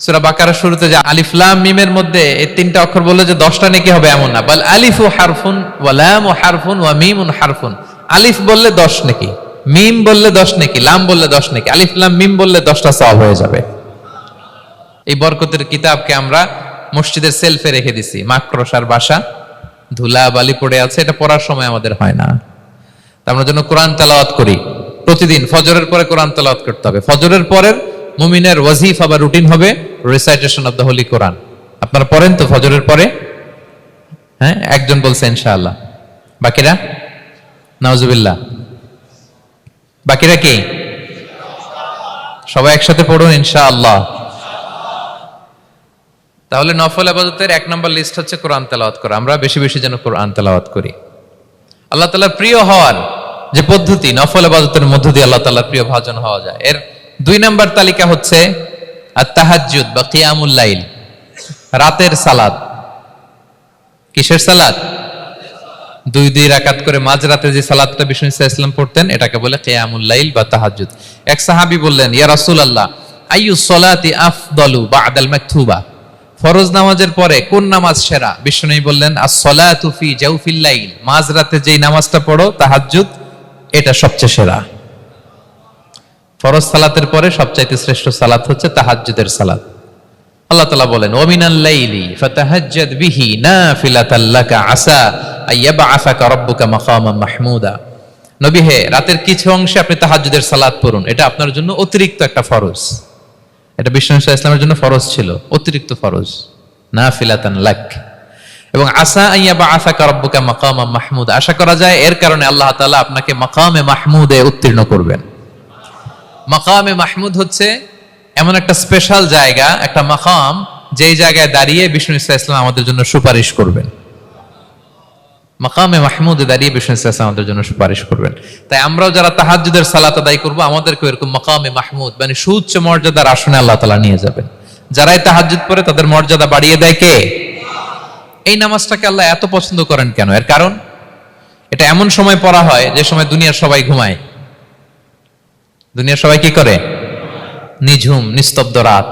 সূরা বাকারার শুরুতে যে আলিফ লাম মিমের মধ্যে এই 3টা অক্ষর বললে যে 10টা নেকি হবে এমন না, বল আলিফু হারফুন ওয়া লামু হারফুন ওয়া মিমুন হারফুন। আলিফ বললে 10 নেকি, মিম বললে 10 নেকি, লাম বললে 10 নেকি, আলিফ লাম মিম বললে 10টা সওয়াব হয়ে যাবে। এই বরকতের কিতাবকে আমরা মসজিদের সেলফে রেখে দিছি, মাকড়সার বাসা, ধুলা বালি পড়ে আছে, এটা পড়ার সময় আমাদের হয় না। আমরা যেন কোরআন তেলাওয়াত করি প্রতিদিন। ফজরের পরে কোরআন তেলাওয়াত করতে হবে। ফজরের পরের মুমিনের ওয়াজিফা বা রুটিন হবে রিসাইটেশন অফ দ্য হোলি কোরআন, আপনারা পড়েন তো ফজরের পরে? হ্যাঁ, একজন বলছে ইনশাআল্লাহ, বাকিরা নাউজুবিল্লাহ, বাকিরা কি? সবাই একসাথে পড়ুন ইনশাআল্লাহ। তাহলে নফল ইবাদতের 1 নম্বর লিস্ট হচ্ছে কোরআন তেলাওয়াত করা। আমরা বেশি বেশি যেন কোরআন তেলাওয়াত করি। আল্লাহ তাআলার প্রিয় হওয়ার যে পদ্ধতি, নফল ইবাদতের মধ্য দিয়ে আল্লাহ তাআলার প্রিয় ভাজন হওয়া যায়। এর 2 নম্বর তালিকা হচ্ছে আত-তাহাজ্জুদ বা কিয়ামুল লাইল, রাতের সালাত। কিসের সালাত? 2 রাকাত করে মাঝরাতে যে সালাতটা বিষ্ণু সাল্লাল্লাহু আলাইহি ওয়াসাল্লাম পড়তেন, এটাকে বলে কিয়ামুল লাইল বা তাহাজ্জুদ। এক সাহাবী বললেন, ইয়া রাসূলুল্লাহ, আইয়ুস সালাতি আফদালু বা'দাল মাকতুবা, ফরজ নামাজের পরে কোন নামাজ সেরা? বিষ্ণু বললেন, আস-সালাতু ফি জাওফিল লাইল, মাঝরাতে যেই নামাজটা পড়ো তাহাজ্জুদ, এটা সবচেয়ে সেরা। ফরজ সালাতের পরে সবচাইতে শ্রেষ্ঠ সালাত হচ্ছে তাহাজ্জুদের সালাত। আল্লাহ তাআলা বলেন, ওয়া মিনাল লাইলি ফাতাহাজ্জাদ বিহি নাফিলাতাল লাকা আসা আইয়াবআসাকা রাব্বুকা মাকামান মাহমুদা। নবী হে, রাতের কিছু অংশে আপনি তাহাজ্জুদের সালাত পড়ুন, এটা আপনার জন্য অতিরিক্ত একটা ফরজ। এটা বিষ্ণু সাল্লাল্লাহু আলাইহি ওয়াসাল্লামের জন্য ফরজ ছিল, অতিরিক্ত ফরজ, নাফিলাতান লাক। এবং আসা আইয়াবআসাকা রাব্বুকা মাকামান মাহমুদা, আশা করা যায় এর কারণে আল্লাহ তাআলা আপনাকে মাকামে মাহমুদে উত্তীর্ণ করবেন। মাকামে মাহমুদ হচ্ছে এমন একটা স্পেশাল জায়গা, একটা মাকাম, যেই জায়গায় দাঁড়িয়ে বিষ্ণু সাল্লাল্লাহু আলাইহি ওয়াসাল্লাম আমাদের জন্য সুপারিশ করবেন। মাকামে মাহমুদে দাঁড়িয়ে বিষ্ণু সাল্লাল্লাহু আলাইহি ওয়াসাল্লাম আমাদের জন্য সুপারিশ করবেন। তাই আমরাও যারা তাহাজ্জুদের সালাত আদায় করব, আমাদেরকে এরকম মাকামে মাহমুদ মানে সুউচ্চ মর্যাদার আসনে আল্লাহ তাআলা নিয়ে যাবেন। যারাই তাহাজ্জুদ পড়ে তাদের মর্যাদা বাড়িয়ে দেয় কে? এই নামাজটাকে আল্লাহ এত পছন্দ করেন কেন? এর কারণ, এটা এমন সময় পড়া হয় যে সময় দুনিয়ার সবাই ঘুমায়। দুনিয়ার সবাই কি করে? নিঝুম নিস্তব্ধ রাত,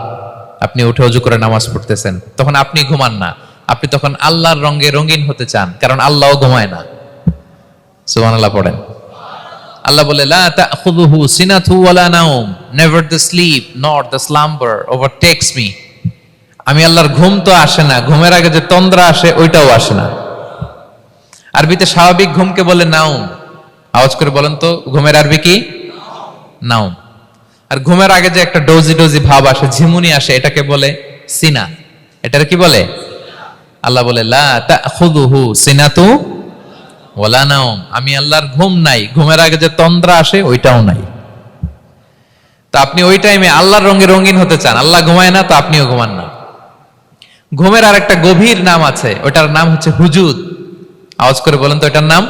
আপনি উঠে ওযু করে নামাজ পড়তেছেন, তখন আপনি ঘুমান না, আপনি তখন আল্লাহর রঙে রঙিন হতে চান, কারণ আল্লাহও ঘুমায় না। সুবহানাল্লাহ পড়েন। আল্লাহ বলে, লা তাখুযুহু সিনাতু ওয়ালা নাওম, never the sleep nor the slumber overtakes me. আমি আল্লাহর ঘুম তো আসে না, ঘুমের আগে যে তন্দ্রা আসে ওইটাও আসে না। আরবিতে স্বাভাবিক ঘুমকে বলে নাওম। আওয়াজ করে বলেন তো, ঘুমের আরবি কি? নাওম। আর ঘুমের আগে যে একটা ডোজি ডোজি ভাব আসে, ঝিমুনি আসে, এটাকে বলে সিনা। এটার কি বলে? আল্লাহ বলে, লা তাখুযুহু সিনাতু ওয়ালা নাওম, আমি আল্লাহর ঘুম নাই, ঘুমের আগে যে তন্দ্রা আসে ওইটাও নাই। তা আপনি ওই টাইমে আল্লাহর রঙে রঙিন হতে চান, আল্লাহ ঘুমায় না, তো আপনিও ঘুমান না। ঘুমের আর একটা গভীর নাম আছে, ওটার নাম হচ্ছে হুজুদ। আওয়াজ করে বলেন তো এটার নাম?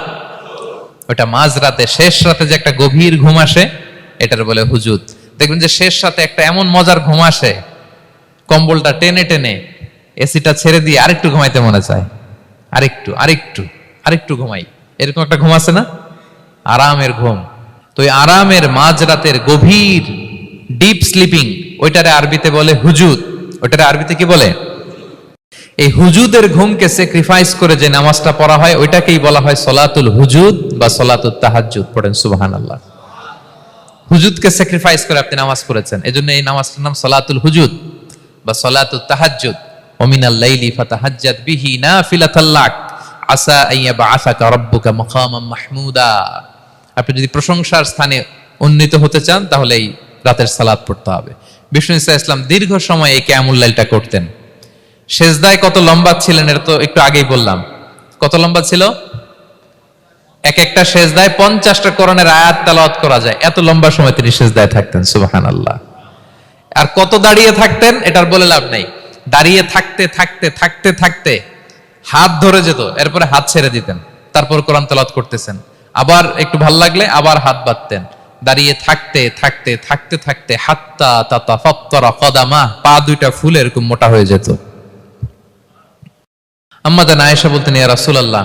ওটা মাঝরাতে, শেষ রাতে যে একটা গভীর ঘুম আসে, এটার বলে হুজুদ। দেখবেন যে শেষ রাতে একটা এমন মজার ঘুম আসে, কম্বলটা টেনে টেনে এসিটা ছেড়ে দিয়ে আরেকটু ঘুমাইতে মনে চায়, আরেকটু আরেকটু আরেকটু ঘুমাই, এরকম একটা ঘুম আছে না? আরামের ঘুম। তো এই আরামের মাঝরাতের গভীর ডিপ স্লিপিং, ওইটারে আরবিতে বলে হুজুদ। ওইটারে আরবিতে কি বলে? এই হুজুদের ঘুমকে স্যাক্রিফাইস করে যে নামাজটা পড়া হয়, ওইটাকেই বলা হয় সলাতুল হুজুদ বা সলাতুত তাহাজ্জুদ। পড়েন সুবহানাল্লাহ। হুজুদকে স্যাক্রিফাইস করে আপনি নামাজ পড়েছেন, এজন্য এই নামাজটার নাম সলাতুল হুজুদ বা সলাতুত তাহাজ্জুদ। ওয়া মিনাল লাইলি ফাতাহাজ্জাদ বিহি নাফিলাতাল লাক আসা আইয়াবআসাকা রাব্বুকা মাকামান মাহমুদা। আপনি যদি প্রশংসার স্থানে উন্নীত হতে চান, তাহলে এই রাতের সালাত পড়তে হবে। বিষ্ণু সাল্লাল্লাহু আলাইহি ওয়াসাল্লাম দীর্ঘ সময় এই কিয়ামুল লাইলটা করতেন। সেজদায় কত লম্বা ছিলেন এটা তো একটু আগেই বললাম। কত লম্বা ছিল? এক একটা সেজদায় 50টা কোরআনের আয়াত তেলাওয়াত করা যায়, এত লম্বা সময় তিনি সেজদায় থাকতেন। সুবহানাল্লাহ। আর কত দাঁড়িয়ে থাকতেন এটার বলে লাভ নাই। দাঁড়িয়ে থাকতে থাকতে থাকতে থাকতে হাত ধরে যেত, এরপরে হাত ছেড়ে দিতেন, তারপর কোরআন তেলাওয়াত করতেছেন। আবার একটু ভাল লাগলে আবার হাত বাঁধতেন। দাঁড়িয়ে থাকতে থাকতে থাকতে থাকতে হাত্তা তাতাফাত্তারা কদামা, পা দুইটা ফুলে এরকম মোটা হয়ে যেত। আম্মা জান আয়েশা বলতেন, ইয়া রাসূলুল্লাহ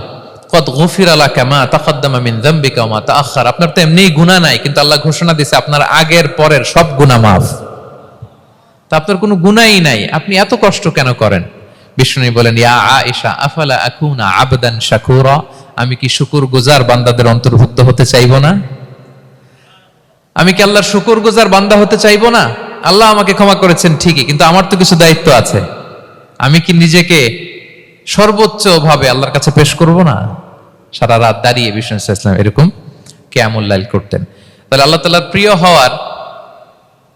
কদ গুফিরা লাকা মা তাকদ্দামা মিন যামবিকা ওয়া মা তাআখার। আপনার তো এমনিই গুনাহ নাই, কিন্তু আল্লাহ ঘোষণা দিয়েছে আপনার আগের পরের সব গুনাহ মাফ। তা আপনার কোনো গুনাহই নাই, আপনি এত কষ্ট কেন করেন? বিষ্ণু বলেন, ইয়া আয়েশা আফালা আকুনা আবদান শাকুরা, আমি কি শুকরগুজার বান্দাদের অন্তর্ভুক্ত হতে চাইবো না? আমি কি আল্লাহর শুকরগুজার বান্দা হতে চাইবো না? আল্লাহ আমাকে ক্ষমা করেছেন ঠিকই, কিন্তু আমার তো কিছু দায়িত্ব আছে। আমি কি নিজেকে সর্বোচ্চ ভাবে আল্লাহর কাছে পেশ করব না? সারা রাত দাঁড়িয়ে বিষ্ণু সাল্লাল্লাহু আলাইহি ওয়াসাল্লাম এরকম কিয়ামুল লাইল করতেন। তাহলে আল্লাহ তাআলার প্রিয় হওয়ার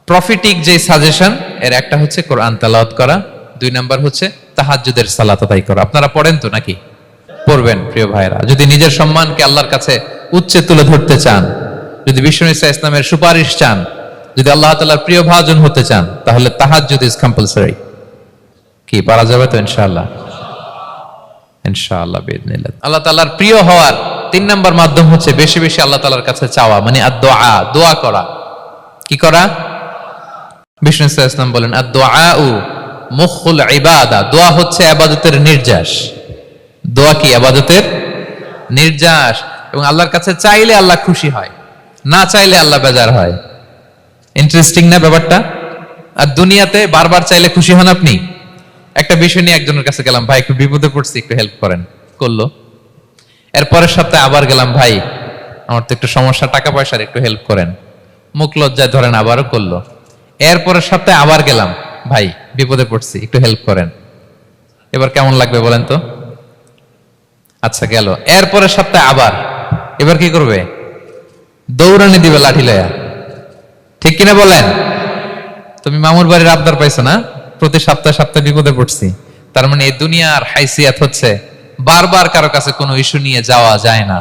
প্রফিটিক যে সাজেশন, এর একটা হচ্ছে কোরআন তেলাওয়াত করা, 2 নাম্বার হচ্ছে তাহাজ্জুদের সালাত আদায় করা। আপনারা পড়েন তো নাকি? পড়বেন প্রিয় ভাইরা। যদি নিজের সম্মানকে আল্লাহর কাছে উচ্চে তুলে ধরতে চান, যদি বিষ্ণু ঈসা ইসলামের সুপারিশ চান, যদি আল্লাহ তাআলার প্রিয় ভাজন হতে চান, তাহলে তাহাজ্জুদ ইজ কম্পালসরি। কি পারা যাবে তো ইনশাআল্লাহ? ইনশাআল্লাহ বিইذنিল্লাহ। আল্লাহ তাআলার প্রিয় হওয়ার 3 নাম্বার মাধ্যম হচ্ছে বেশি বেশি আল্লাহ তাআলার কাছে চাওয়া, মানে আদ-দুআ, দোয়া করা। কি করা? বিষ্ণু ঈসা ইসলাম বলেন আদ-দুআউ মুখুল ইবাদা, দোয়া হচ্ছে ইবাদতের নির্যাস। দোয়া কি? ইবাদতের নির্যাস। এবং আল্লাহর কাছে চাইলে আল্লাহ খুশি হয়, না চাইলে আল্লাহ বেজার হয়। ইন্টারেস্টিং না ব্যাপারটা? আর দুনিয়াতে বারবার চাইলে খুশি হন আপনি? একটা বিষয় নিয়ে একজনের কাছে গেলাম, ভাই একটু বিপদে পড়ছি, একটু হেল্প করেন, করলো। এর পরের সপ্তাহে আবার গেলাম, ভাই আমার তো একটু সমস্যা, টাকা পয়সার, একটু হেল্প করেন। মুখ লজ্জায় ধরেন, আবারও করলো। এর পরের সপ্তাহে আবার গেলাম, ভাই বিপদে পড়ছি, একটু হেল্প করেন। এবার কেমন লাগবে বলেন তো? আচ্ছা গেল। এর পরের সপ্তাহে আবার, এবার কি করবে? দৌড়ানি দিবে লাঠি লয়া। ঠিক কিনা বলেন? তুমি মামুর বাড়ির আবদার পাইছো না, প্রতি সপ্তাহে সপ্তাহে বিপদে পড়ছি। তার মানে এই দুনিয়ার হাইসিয়াত হচ্ছে বারবার কারো কাছে কোনো ইস্যু নিয়ে যাওয়া যায় না,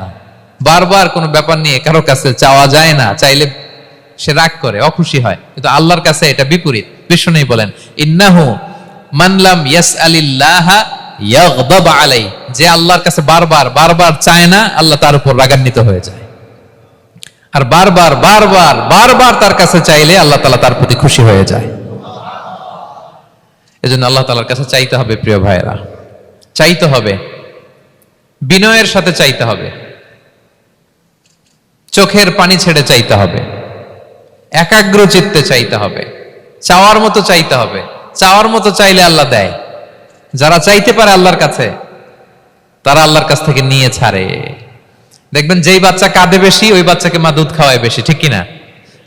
বারবার কোনো ব্যাপার নিয়ে কারো কাছে চাওয়া যায় না। চাইলে সে রাগ করে, অখুশি হয়। কিন্তু আল্লাহর কাছে এটা বিপরীত। বিষ্ণু বলেন ইন্নাহু মান লাম ইয়াসআলিল্লাহা ইয়াগদাব আলাই, যে আল্লাহর কাছে বারবার বারবার চায় না, আল্লাহ তার উপর রাগান্বিত হয়ে যায়। আর বারবার বারবার বারবার তার কাছে চাইলে আল্লাহ তাআলা তার প্রতি খুশি হয়ে যায়। এজন্য আল্লাহ তাআলার কাছে চাইতে হবে প্রিয় ভাইয়েরা, চাইতে হবে, বিনয়ের সাথে চাইতে হবে, চোখের পানি ছেড়ে চাইতে হবে, একাগ্র চিত্তে চাইতে হবে, চাওয়ার মতো চাইতে হবে। চাওয়ার মতো চাইলে আল্লাহ দেয়। যারা চাইতে পারে আল্লাহর কাছে, তারা আল্লাহর কাছ থেকে নিয়ে ছাড়ে। দেখবেন যেই বাচ্চা কাঁদে বেশি, ওই বাচ্চাকে মা দুধ খাওয়ায় বেশি, ঠিক কিনা?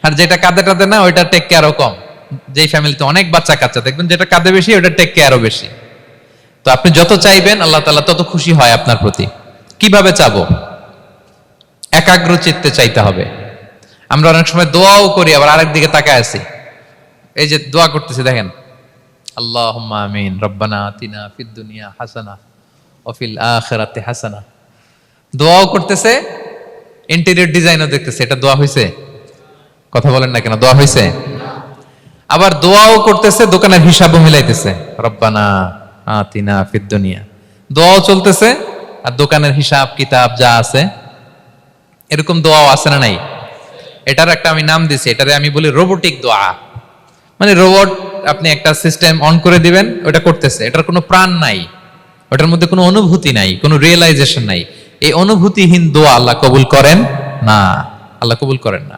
আর যেটা কাঁদে টাদে না, ওইটা টেক কেয়ারও কম। যেই ফ্যামিলিতে অনেক বাচ্চা কাচ্চা, দেখবেন যেটা কাঁদে বেশি, ওইটা টেক কেয়ারও বেশি। তো আপনি যত চাইবেন আল্লাহ তাআলা তত খুশি হয় আপনার প্রতি। কিভাবে চাবো? একাগ্র চিত্তে চাইতে হবে। আমরা অনেক সময় দোয়াও করি, আবার আরেক দিকে তাকায় আছি। এই যে দোয়া করতেছি, দেখেন আল্লাহুম্মা আমিন, রব্বানা আতিনা ফিদ দুনিয়া হাসানা ওয়া ফিল আখিরাতি হাসানা। দোয়াও করতেছে, ইন্টেরিয়র ডিজাইনও দেখতেছে। এটা দোয়া হইছে? কথা বলেন না কেন? দোয়া হইছে? আবার দোয়াও করতেছে, দোকানের হিসাবও মিলাইতেছে, রব্বানা আতিনা ফিদ দুনিয়া। দোয়াও চলতেছে আর দোকানের হিসাব কিতাব যা আছে, এরকম দোয়াও আছে না নাই? এটার একটা আমি নাম দিছি, এটারে আমি বলি রোবোটিক দোয়া। মানে রোবট, আপনি একটা সিস্টেম অন করে দিবেন, ওটা করতেছে, এটার কোনো প্রাণ নাই, ওটার মধ্যে কোনো অনুভূতি নাই, কোনো রিয়েলাইজেশন নাই। এই অনুভূতিহীন দোয়া আল্লাহ কবুল করেন না, আল্লাহ কবুল করেন না।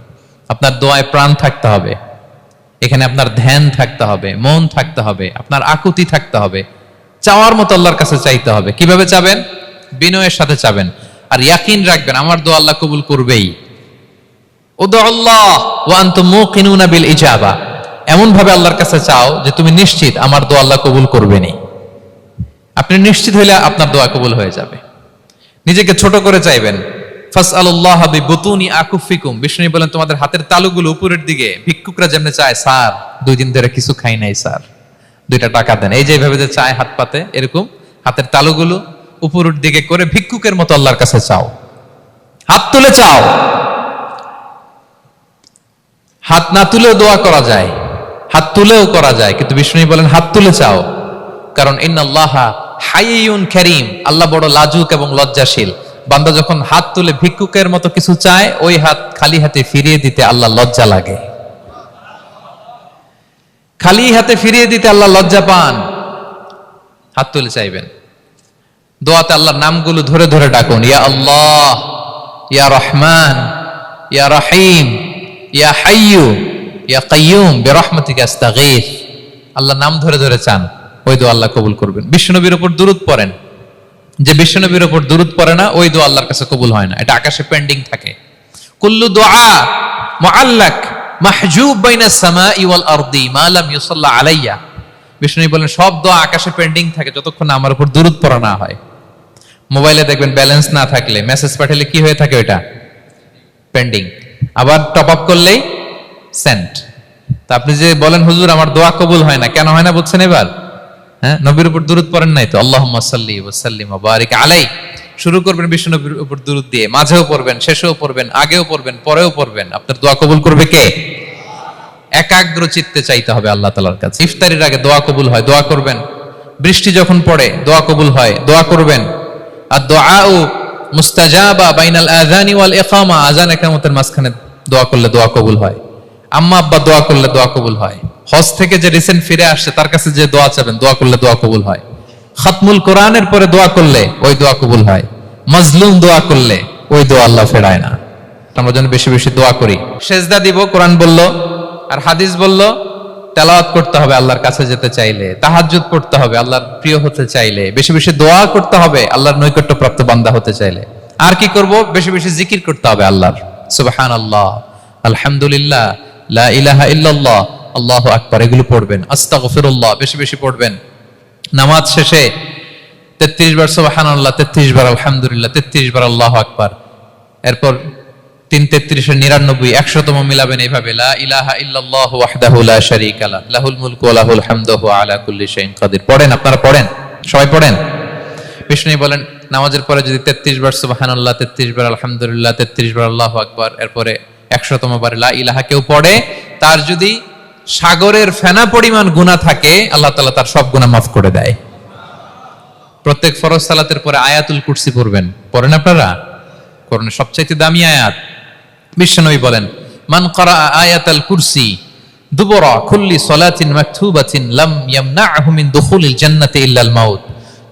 আপনার দোয়ায় প্রাণ থাকতে হবে, এখানে আপনার ধ্যান থাকতে হবে, মন থাকতে হবে, আপনার আকুতি থাকতে হবে, চাওয়ার মতো আল্লাহর কাছে চাইতে হবে। কিভাবে চাবেন? বিনয়ের সাথে চাবেন, আর ইয়াকিন রাখবেন আমার দোয়া আল্লাহ কবুল করবেই। উদুল্লাহ ওয়া আনতুম মুকিনুনা বিল ইজাবা, এমন ভাবে আল্লাহর কাছে চাও যে তুমি নিশ্চিত আমার দোয়া আল্লাহ কবুল করবেনই। আপনি নিশ্চিত হইলে আপনার দোয়া কবুল হয়ে যাবে। নিজেকে ছোট করে চাইবেন। ফাসআলুল্লাহ বিবুতুনি আকুফিকুম, বিষ্ণু বলেন তোমাদের হাতের তালুগুলো উপরের দিকে। ভিক্ষুকরা যেমন চায়, স্যার 2 দিন ধরে কিছু খাই নাই স্যার, 2টা টাকা দেন, এই যে এইভাবে যে চায় হাত পাতে, এরকম হাতের তালুগুলো উপরের দিকে করে ভিক্ষুকের মতো আল্লাহর কাছে চাও। হাত তুলে চাও, হাত না তুলেও দোয়া করা যায়, হাত তুলেও করা যায়, কিন্তু বিষ্ণু বলেন হাত তুলে চাও। কারণ ইন্নাল্লাহা হাইয়ুন কারীম, আল্লাহ বড় লাজুক এবং লজ্জাশীল। বান্দা যখন হাত তুলে ভিক্ষুকের মতো কিছু চায়, ওই হাত খালি হাতে ফিরিয়ে দিতে আল্লাহ লজ্জা লাগে। খালি হাতে ফিরিয়ে দিতে আল্লাহ লজ্জা পান। হাত তুলে চাইবেন। দোয়াতে আল্লাহর নামগুলো ধরে ধরে ডাকুন, ইয়া আল্লাহ, ইয়া রহমান, ইয়া রহিম, ইয়া হাইয়ু, ইয়া কাইয়ুম বিরহমাতিকা আস্তাগীথ। আল্লাহর নাম ধরে ধরে চান, ওই দোয়া আল্লাহ কবুল করবেন। বিশ্বনবীর উপর দুরূদ পড়েন। যে বিশ্বনবীর উপর দুরূদ পড়ে না, ওই দোয়া আল্লাহর কাছে কবুল হয় না, এটা আকাশে পেন্ডিং থাকে। কুল্লু দুআ মুআল্লাক মাহজুব বাইনাস সামাই ওয়াল আরদি মা লাম ইউসাল্লা আলাইয়া। বিষ্ণু বলেন সব দোয়া আকাশে পেন্ডিং থাকে যতক্ষণ আমার উপর দুরূদ পড়া না হয়। মোবাইলে দেখবেন ব্যালেন্স না থাকলে মেসেজ পাঠালে কি হয়ে থাকে? ওটা পেন্ডিং। আবার টপ আপ করলেই সেন্ট। তা আপনি যে বলেন হুজুর আমার দোয়া কবুল হয় না, কেন হয় না বুঝছেন? এবার হ্যাঁ, নবীর উপর দুরূদ পড়েন নাই তো? আল্লাহুম্মা সাল্লি ওয়া সাল্লিম ওয়া বারিক আলাইহি। শুরু করবেন বিশ্ব নবীর উপর দুরূদ দিয়ে, মাঝেও পড়বেন, শেষেও পড়বেন, আগেও পড়বেন, পরেও পড়বেন। আপনার দোয়া কবুল করবে কে? একাগ্র চিত্তে চাইতে হবে আল্লাহ তাআলার কাছে। ইফতারির আগে দোয়া কবুল হয়, দোয়া করবেন। বৃষ্টি যখন পড়ে দোয়া কবুল হয়, দোয়া করবেন। আর দুআউ মুস্তাজাবা বাইনাল আযানি ওয়াল ইকামা, আযান ইকামতের মাঝখানে দোয়া করলে দোয়া কবুল হয়। আম্মা আব্বা দোয়া করলে দোয়া কবুল হয়। হজ থেকে যে রিসেন্ট ফিরে আসছে তার কাছে যে দোয়া চাবেন, দোয়া করলে দোয়া কবুল হয়। খাতমুল কোরআনের পরে দোয়া করলে ওই দোয়া কবুল হয়। মাজলুম দোয়া করলে ওই দোয়া আল্লাহ ফেরায় না। আমরা যেন বেশি বেশি দোয়া করি। সেজদা দিব, কোরআন বলল আর হাদিস বলল তেলাওয়াত করতে হবে আল্লাহর কাছে যেতে চাইলে, তাহাজ্জুদ পড়তে হবে আল্লাহর প্রিয় হতে চাইলে, বেশি বেশি দোয়া করতে হবে আল্লাহর নৈকট্যপ্রাপ্ত বান্দা হতে চাইলে। আর কি করব? বেশি বেশি জিকির করতে হবে আল্লাহর। সুবহানাল্লাহ, আলহামদুলিল্লাহ, লা ইলাহা ইল্লাল্লাহ, আল্লাহু আকবার, এগুলো পড়বেন। আস্তাগফিরুল্লাহ বেশি বেশি পড়বেন। নামাজ শেষে 33 বার সুবহানাল্লাহ, 33 বার আলহামদুলিল্লাহ, 33 বার আল্লাহু আকবার। এরপর 3 33 99 100তম মিলাবেন এইভাবে, লা ইলাহা ইল্লাল্লাহু ওয়াহদাহু লা শারীকা লাহু লাহুল মুলকু ওয়া লাহুল হামদু ওয়া আলা কুল্লি শাইইন কাদির। পড়েন, আপনারা পড়েন, সবাই পড়েন। বিষ্ণু বলেন নামাজের পরে যদি 33 বার সুবহানাল্লাহ, 33 বার আলহামদুলিল্লাহ, 33 বার আল্লাহু আকবার, এরপরে 100তম বার লা ইলাহা কেউ পড়ে, তার যদি সাগরের ফেনা পরিমাণ গুনাহ থাকে আল্লাহ তাআলা তার সব গুনাহ মাফ করে দেয়। প্রত্যেক ফরজ সালাতের পরে আয়াতুল কুরসি পড়বেন। পড়েন আপনারা? কোরআনের সবচাইতে দামি আয়াত। বিশ্বনবী বলেন মান ক্বারা আয়াতাল কুরসি দুবরা কুল্লি সালাতিন মাকতুবাতিন লাম ইয়ামনাহু মিন দুখুলিল জান্নাতি ইল্লাল মাউত।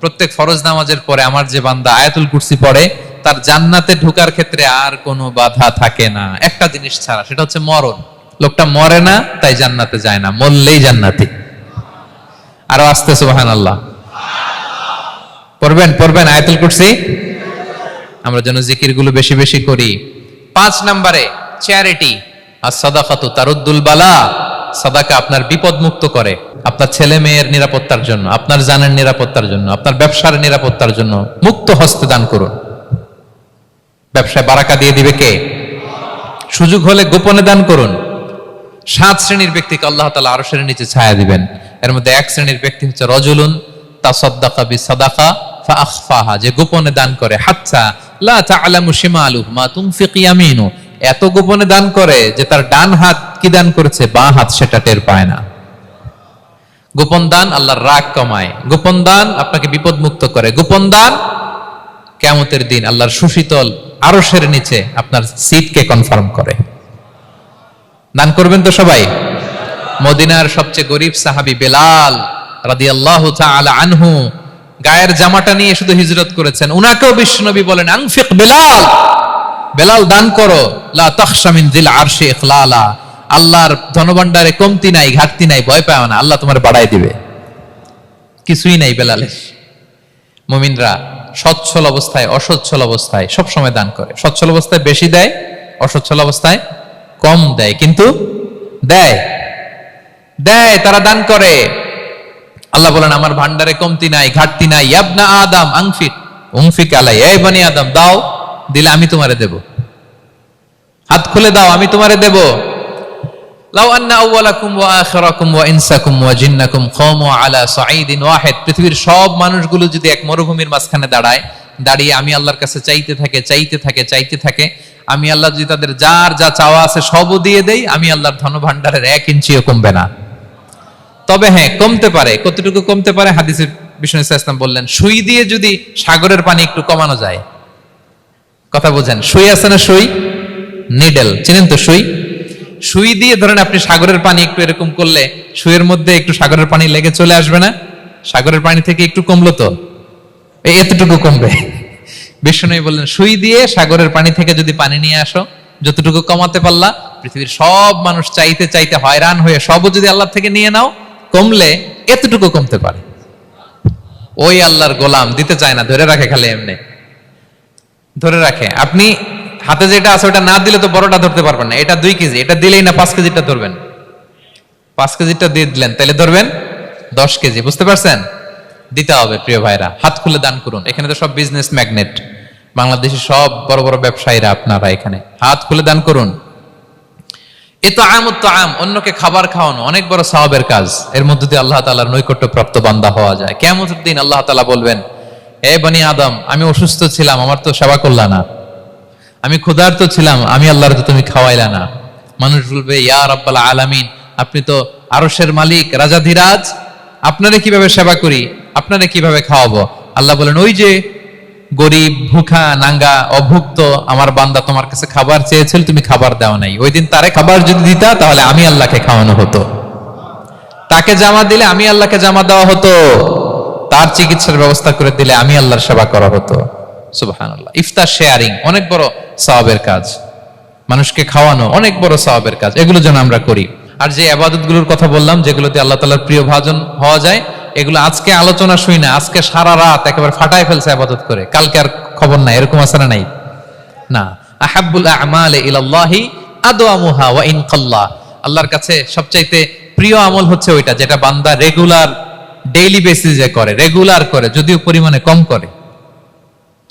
প্রত্যেক ফরজ নামাজের পরে আমার যে বান্দা আয়াতুল কুরসি পড়ে তার জান্নাতে ঢোকার ক্ষেত্রে আর কোনো বাধা থাকে না, একটা জিনিস ছাড়া, সেটা হচ্ছে মরণ। লোকটা মরে না তাই জান্নাতে যায় না, মরলেই জান্নাতি। আরো আস্তে সুবহানাল্লাহ পড়বেন, পড়বেন আয়াতুল কুরসি। আমরা যেন জিকিরগুলো বেশি বেশি করি। 5 নম্বরে চ্যারিটি আর সাদাকাতু তারুদ্দুল বালা। সাদাকা আপনার বিপদ মুক্ত করে, আপনার ছেলে মেয়ের নিরাপত্তার জন্য, আপনার জানের নিরাপত্তার জন্য, আপনার ব্যবসার নিরাপত্তার জন্য মুক্ত হস্তে দান করুন। ব্যবসায় বারাকা দিয়ে দিবে কে? সুযোগ হলে গোপনে দান করুন। 7 শ্রেণীর ব্যক্তিকে আল্লাহ তাআলা আরশের নিচে ছায়া দিবেন। এর মধ্যে 1 শ্রেণীর ব্যক্তি হচ্ছে রজুলুন তাসাদ্দাকা বিসাদাকা ফাআখফাহা, যে গোপনে দান করে, হাত্তা লা তা'লামু শিমালুহু মা তুনফিকু ইয়ামিনু, এত গোপনে দান করে যে তার ডান হাত কি দান করেছে বাঁ হাত সেটা টের পায় না। গোপন দান আল্লাহর রাগ কমায়, গোপন দান আপনাকে বিপদ মুক্ত করে, গোপন দান কিয়ামতের দিন আল্লাহর সুশীতল আরশের নিচে আপনার সিটকে কনফার্ম করে। দান করবেন তো সবাই? মদিনার সবচেয়ে গরিব সাহাবী বেলাল রাদিয়াল্লাহু তাআলা আনহু গায়ের জামাটা নিয়ে শুধু হিজরত করেছেন। উনাকেও বিশ্বনবী বলেন আনফিক বেলাল, বেলাল দান করো, লা তাখশা মিন যিল আরশি ইখলালা, আল্লাহর ধনভাণ্ডারে কমতি নাই, ঘাটতি নাই, ভয় পাও না, আল্লাহ তোমার বাড়ায় দিবে। কিছুই নাই বেলালের। মুমিনরা সচ্ছল অবস্থায় অসচ্ছল অবস্থায় সব সময় দান করে। সচ্ছল অবস্থায় বেশি দেয়, অসচ্ছল অবস্থায় কম দেয়, কিন্তু দেয় দেয়, তারা দান করে। আল্লাহ বলেন আমার ভান্ডারে কমতি নাই, ঘাটতি নাই। ইবনা আদম আনফিক উনফিক আলাই, এই বনি আদম দাও, দিলে আমি তোমারে দেব। হাত খুলে দাও, আমি তোমারে দেব। লাউ আন্না আউওয়ালাকুম ওয়া আখিরাকুম ওয়া ইনসাকুম ওয়া জিন্নাকুম কামু আলা সাঈদিন ওয়াহিদ, পৃথিবীর সব মানুষগুলো যদি এক মরুভূমির মাঝখানে দাঁড়িয়ে আমি আল্লাহর কাছে চাইতে থাকে, আমি আল্লাহ যদি তাদের যার যা চাওয়া আছে সবও দিয়ে দেই, আমি আল্লাহর ধনভাণ্ডারের 1 ইঞ্চিও কমবে না। তবে হ্যাঁ, কমতে পারে। কতটুকু কমতে পারে? হাদিসে বিষ্ণু ইসলাম বললেন সুই দিয়ে যদি সাগরের পানি একটু কমানো যায়। কথা বোঝেন? সুই আছে না, সুই, নিডেল, চিনেন তো সুই? সুই দিয়ে ধরেন আপনি সাগরের পানি একটু এরকম করলে সুইয়ের মধ্যে একটু সাগরের পানি লেগে চলে আসবে না? সাগরের পানি থেকে একটু কমলো তো এতটুকু কমবে। বিষ্ণু বললেন সুই দিয়ে সাগরের পানি থেকে যদি পানি নিয়ে আসো, যতটুকু কমাতে পারলা, পৃথিবীর সব মানুষ চাইতে চাইতে হয়রান হয়ে সবও যদি আল্লাহ থেকে নিয়ে নাও, কমলে এতটুকু কমতে পারে। ওই আল্লাহর গোলাম দিতে চায় না, ধরে রাখে, খালি এমনি ধরে রাখে। আপনি হাতে যেটা আছে ওটা না দিলে তো বড়টা ধরতে পারবেন না। এটা 2 কেজি, এটা দিলেই না 5 কেজিটা ধরবেন। 5 কেজিটা দিয়ে দিলেন, তাহলে ধরবেন 10 কেজি। বুঝতে পারছেন? দিতে হবে প্রিয় ভাইরা, হাত খুলে দান করুন। এখানে তো সব বিজনেস ম্যাগনেট, বাংলাদেশের সব বড় বড় ব্যবসায়ীরা আপনারা এখানে, হাত খুলে দান করুন। এ তো আমত তো আম, অন্যকে খাবার খাওয়ানো অনেক বড় সওয়াবের কাজ। এর মধ্য দিয়ে আল্লাহ তাআলার নৈকট্য প্রাপ্ত বান্দা হওয়া যায়। কিয়ামতের দিন আল্লাহ তাআলা বলবেন, এ বনি আদম, আমি অসুস্থ ছিলাম, আমার তো সেবা করলা না। আমি ক্ষুধার্ত ছিলাম, আমি আল্লাহর তো তুমি খাওয়াইলা না। মানুষ বলবে, ইয়া রাব্বাল আলামিন, আপনি তো আরশের মালিক, রাজাধিরাজ, আপনারে কিভাবে সেবা করি, আপনারে কিভাবে খাওয়াবো? আল্লাহ বলেন, ওই যে গরিব, ভুখা, নাঙ্গা, অভুক্ত আমার বান্দা তোমার কাছে খাবার চেয়েছিল, তুমি খাবার দাও নাই। ওই দিন তারে খাবার যদি দিতা, তাহলে আমি আল্লাহকে খাওয়ানো হতো। তাকে জামা দিলে আমি আল্লাহকে জামা দেওয়া হতো। তার চিকিৎসার ব্যবস্থা করে দিলে আমি আল্লাহর সেবা করা হতো। সুবহানাল্লাহ। ইফতার শেয়ারিং অনেক বড় সওয়াবের কাজ। মানুষকে খাওয়ানো অনেক বড় সওয়াবের কাজ। এগুলো যেন আমরা করি। আর যে ইবাদতগুলোর কথা বললাম, যেগুলোতে আল্লাহ তাআলার প্রিয় ভাজন হওয়া যায়, এগুলো আজকে আলোচনা শুই না, আজকে সারা রাত একেবারে ফাটায় ফেলছে ইবাদত করে, কালকে আর খবর নাই, এরকম আছে না? নাই না। আহাব্বুল আ'মালি ইলাল্লাহি আদওয়ামুহা ওয়া ইন কাল্লা। আল্লাহর কাছে সবচাইতে প্রিয় আমল হচ্ছে ওইটা যেটা বান্দা রেগুলার, ডেইলি বেসিসে করে, রেগুলার করে, যদিও পরিমাণে কম করে,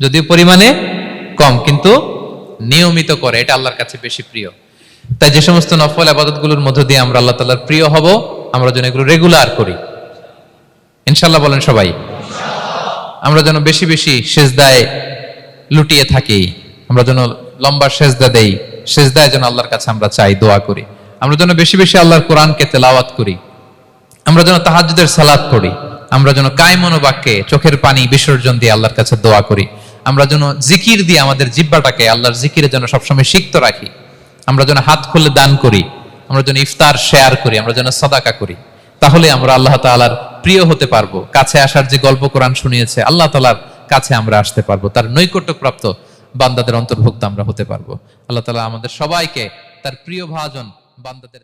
যদিও পরিমাণে কম, কিন্তু নিয়মিত করে, এটা আল্লাহর কাছে বেশি প্রিয়। তাই যে সমস্ত নফল ইবাদতগুলোর মধ্য দিয়ে আমরা আল্লাহ তাআলার প্রিয় হব, আমরা যেন এগুলো রেগুলার করি। ইনশাআল্লাহ বলেন সবাই। আমরা যেন বেশি বেশি সিজদায় লুটিয়ে থাকি, আমরা যেন লম্বা সিজদা দেই, সিজদায় যেন আল্লাহর কাছে আমরা চাই, দোয়া করি। আমরা যেন বেশি বেশি আল্লাহর কোরআনকে তেলাওয়াত করি, আমরা যেন তাহাজ্জুদের সালাত পড়ি, আমরা যেন কায়মন বাক্যে চোখের পানি বিসর্জন দিয়ে আল্লাহর কাছে দোয়া করি, আমরা যেন জিকির দিয়ে আমাদের জিহ্বাটাকে আল্লাহর জিকিরে যেন সবসময় সিক্ত রাখি, আমরা যেন হাত খুলে দান করি, আমরা যেন ইফতার শেয়ার করি, আমরা যেন সাদাকা করি। তাহলে আমরা আল্লাহ তাআলার প্রিয় হতে পারবো। কাছে আসার যে গল্প কোরআন শুনিয়েছে, আল্লাহ তাআলার কাছে আমরা আসতে পারবো, তার নৈকট্যপ্রাপ্ত বান্দাদের অন্তর্ভুক্ত আমরা হতে পারবো। আল্লাহ তাআলা আমাদের সবাইকে তার প্রিয় ভাজন বান্দাদের